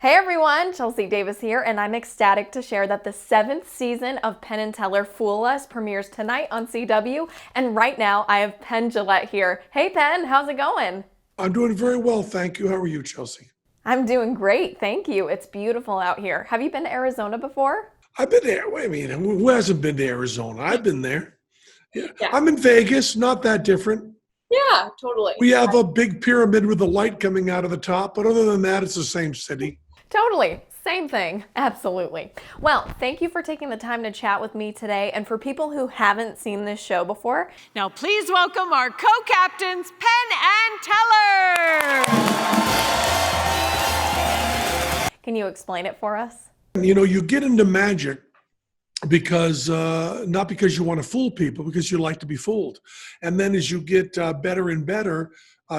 Hey everyone, Chelsey Davis here, and I'm ecstatic to share that the 7th season of Penn and Teller Fool Us premieres tonight on CW, and right now I have Penn here. Hey Penn, how's it going? I'm doing very well, thank you. How are you, Chelsey? I'm doing great, thank you. It's beautiful out here. Have you been to Arizona before? I've been there. Wait a minute. Who hasn't been to Arizona? I've been there. Yeah. Yeah, I'm in Vegas, not that different. yeah, totally. We have a big pyramid with the light coming out of the top, but other than that, it's the same city. Totally. Same thing. Absolutely. Well, thank you for taking the time to chat with me today. And for people who haven't seen this show before, now please welcome our co-captains, Penn and Teller. can you explain it for us? You get into magic because not because you want to fool people, because you like to be fooled. And then as you get better and better,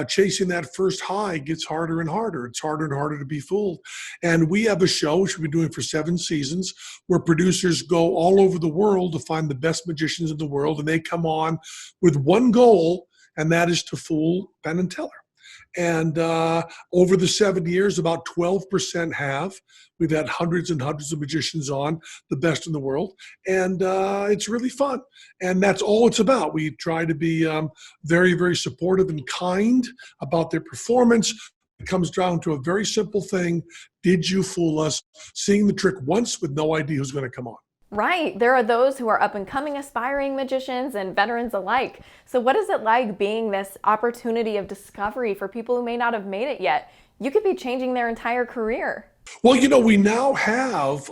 chasing that first high gets harder and harder. It's harder and harder to be fooled. And we have a show, which we've been doing for 7 seasons, where producers go all over the world to find the best magicians in the world. And they come on with one goal, and that is to fool Penn and Teller. And over the 7 years, about 12% have. We've had hundreds and hundreds of magicians on, the best in the world. And it's really fun. And that's all it's about. We try to be very, very supportive and kind about their performance. It comes down to a very simple thing. Did you fool us? Seeing the trick once with no idea who's going to come on. Right. There are those who are up and coming aspiring magicians and veterans alike. So what is it like being this opportunity of discovery for people who may not have made it yet? You could be changing their entire career. Well, we now have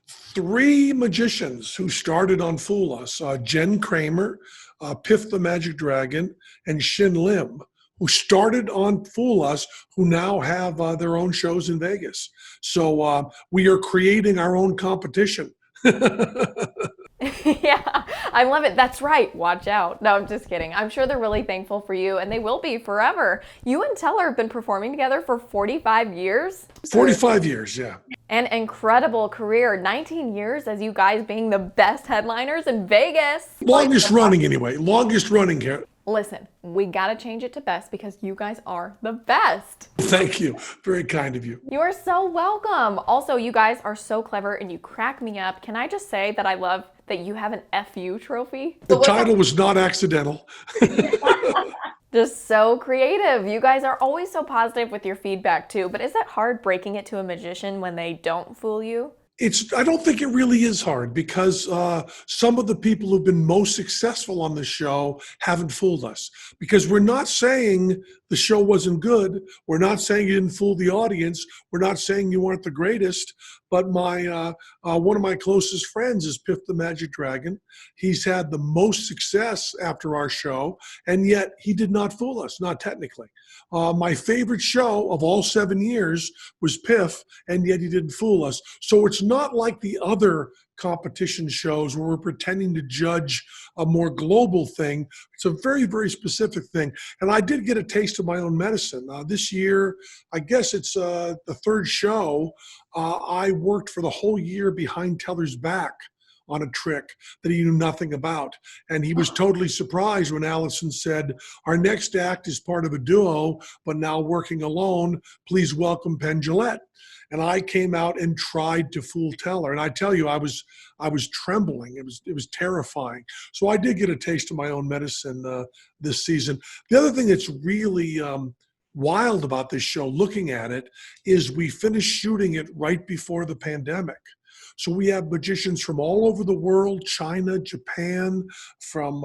3 magicians who started on Fool Us. Jen Kramer, Piff the Magic Dragon, and Shin Lim, who started on Fool Us, who now have their own shows in Vegas. So we are creating our own competition. Yeah, I love it. That's right. Watch out. No, I'm just kidding. I'm sure they're really thankful for you, and they will be forever. You and Teller have been performing together for 45 years. 45 years, yeah. An incredible career. 19 years as you guys being the best headliners in Vegas. Longest running, anyway. Longest running here. Listen, we gotta change it to best because you guys are the best. Thank you. Very kind of you. You are so welcome. Also, you guys are so clever and you crack me up. Can I just say that I love that you have an FU trophy? The title was not accidental. Just so creative. You guys are always so positive with your feedback too, but is it hard breaking it to a magician when they don't fool you? I don't think it really is hard because some of the people who've been most successful on the show haven't fooled us. Because we're not saying the show wasn't good. We're not saying you didn't fool the audience. We're not saying you weren't the greatest. But one of my closest friends is Piff the Magic Dragon. He's had the most success after our show, and yet he did not fool us, not technically. My favorite show of all 7 years was Piff, and yet he didn't fool us. So it's not like the other competition shows where we're pretending to judge a more global thing. It's a very, very specific thing. And I did get a taste of my own medicine. This year, I guess it's the 3rd show, I worked for the whole year behind Teller's back on a trick that he knew nothing about. And he was totally surprised when Allison said, our next act is part of a duo, but now working alone. Please welcome Penn. And I came out and tried to fool Teller. And I tell you, I was trembling. It was terrifying. So I did get a taste of my own medicine this season. The other thing that's really wild about this show, looking at it, is we finished shooting it right before the pandemic. So we have magicians from all over the world, China, Japan, from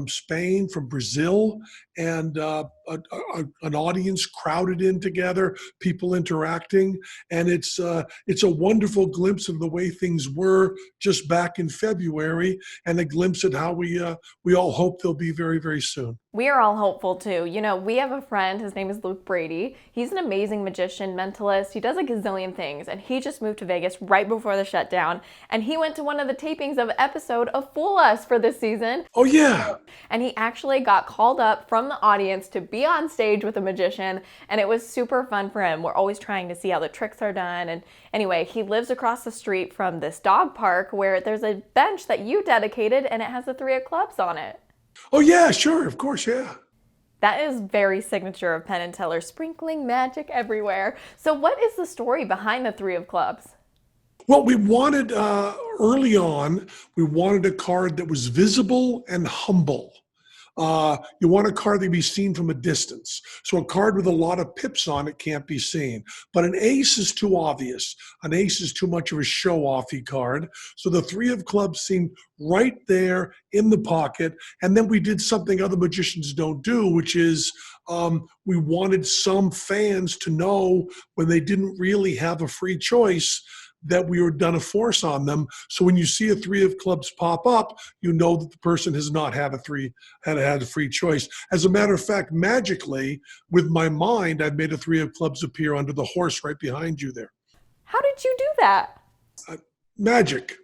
Spain, from Brazil, and an audience crowded in together, people interacting. And it's a wonderful glimpse of the way things were just back in February, and a glimpse at how we all hope they'll be very, very soon. We are all hopeful too. You know, we have a friend, his name is Luke Brady. He's an amazing magician, mentalist. He does a gazillion things, and he just moved to Vegas right before the shutdown, and he went to one of the tapings of episode of Fool Us for this season. Oh yeah. And he actually got called up from the audience to be on stage with a magician, and it was super fun for him. We're always trying to see how the tricks are done. And anyway, he lives across the street from this dog park where there's a bench that you dedicated, and it has the 3 of clubs on it. Oh yeah, sure, of course, yeah. That is very signature of Penn and Teller, sprinkling magic everywhere. So what is the story behind the three of clubs? Well, we wanted, early on, we wanted a card that was visible and humble. You want a card that can be seen from a distance. So a card with a lot of pips on it can't be seen. But an ace is too obvious. An ace is too much of a show-offy card. So the three of clubs seemed right there in the pocket. And then we did something other magicians don't do, which is we wanted some fans to know when they didn't really have a free choice that we were done a force on them. So when you see a three of clubs pop up, you know that the person has not had a free choice. As a matter of fact, magically, with my mind, I've made a three of clubs appear under the horse right behind you there. How did you do that? Magic.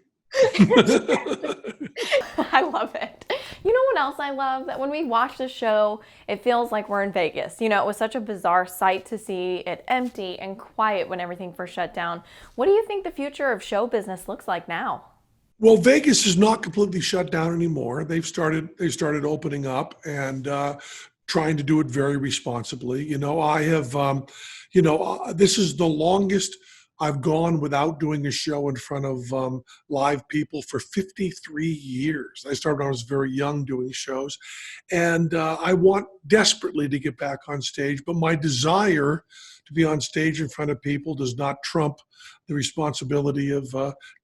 I love it. You know what else I love? That when we watch the show, it feels like we're in Vegas. You know, it was such a bizarre sight to see it empty and quiet when everything first shut down. What do you think the future of show business looks like now? Well, Vegas is not completely shut down anymore. They started opening up and trying to do it very responsibly. You know, I have, this is the longest I've gone without doing a show in front of live people for 53 years. I started when I was very young doing shows, and I want desperately to get back on stage, but my desire to be on stage in front of people does not trump the responsibility of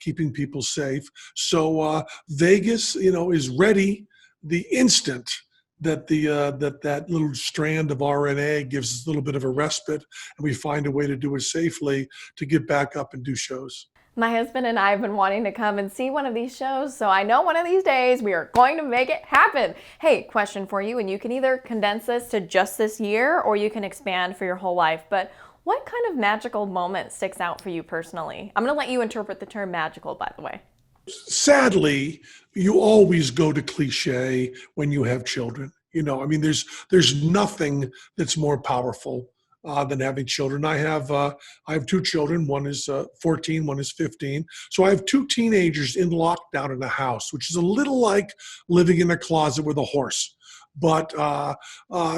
keeping people safe. So Vegas, is ready the instant that that little strand of RNA gives us a little bit of a respite, and we find a way to do it safely to get back up and do shows. My husband and I have been wanting to come and see one of these shows, so I know one of these days we are going to make it happen. Hey, question for you, and you can either condense this to just this year or you can expand for your whole life, but what kind of magical moment sticks out for you personally? I'm going to let you interpret the term magical, by the way. Sadly, you always go to cliche when you have children. There's nothing that's more powerful than having children. I have two children. One is 14, one is 15. So I have two teenagers in lockdown in the house, which is a little like living in a closet with a horse. But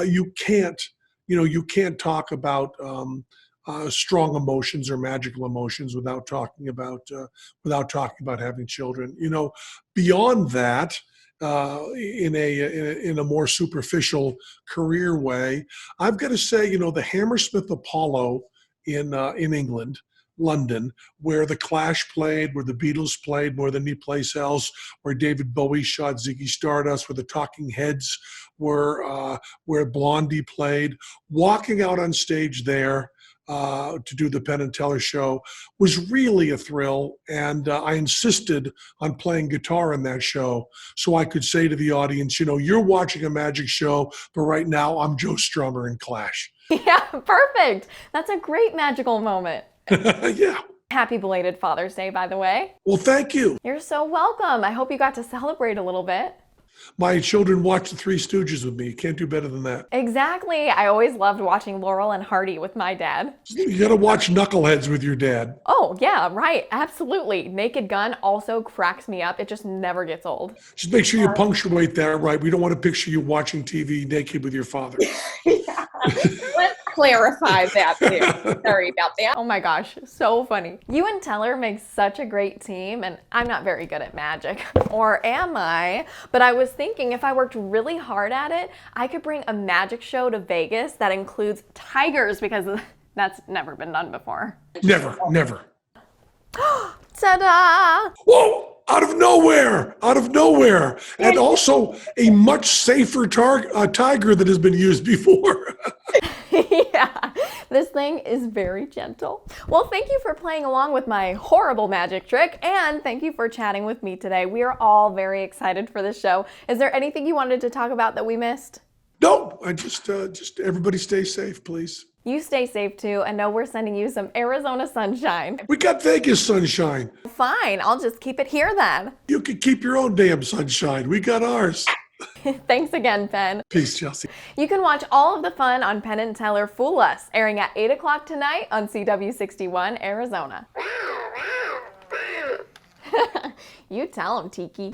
you can't talk about strong emotions or magical emotions without talking about having children. Beyond that, in a more superficial career way, I've got to say, the Hammersmith Apollo in England, London, where the Clash played, where the Beatles played more than any place else, where David Bowie shot Ziggy Stardust, where the Talking Heads were, where Blondie played, walking out on stage there to do the Penn and Teller show was really a thrill. And I insisted on playing guitar in that show so I could say to the audience, you're watching a magic show, but right now I'm Joe Strummer in Clash. Yeah, perfect. That's a great magical moment. Yeah. Happy belated Father's Day, by the way. Well, thank you. You're so welcome. I hope you got to celebrate a little bit. My children watch the Three Stooges with me. Can't do better than that. Exactly. I always loved watching Laurel and Hardy with my dad. You got to watch Knuckleheads with your dad. Oh, yeah, right. Absolutely. Naked Gun also cracks me up. It just never gets old. Just make sure you punctuate that right. We don't want to picture you watching TV naked with your father. Yeah. Let's clarify that too. Sorry about that. Oh my gosh, so funny. You and Teller make such a great team, and I'm not very good at magic. Or am I? But I was thinking if I worked really hard at it, I could bring a magic show to Vegas that includes tigers, because that's never been done before. Never. Ta-da! Whoa! Out of nowhere! And also a much safer tiger that has been used before. Yeah, this thing is very gentle. Well, thank you for playing along with my horrible magic trick, and thank you for chatting with me today. We are all very excited for this show. Is there anything you wanted to talk about that we missed? No, I just everybody stay safe, please. You stay safe too, and know we're sending you some Arizona sunshine. We got Vegas sunshine. Fine, I'll just keep it here then. You can keep your own damn sunshine. We got ours. Thanks again, Penn. Peace, Chelsey. You can watch all of the fun on Penn and Teller Fool Us, airing at 8 o'clock tonight on CW61 Arizona. You tell 'em, Tiki.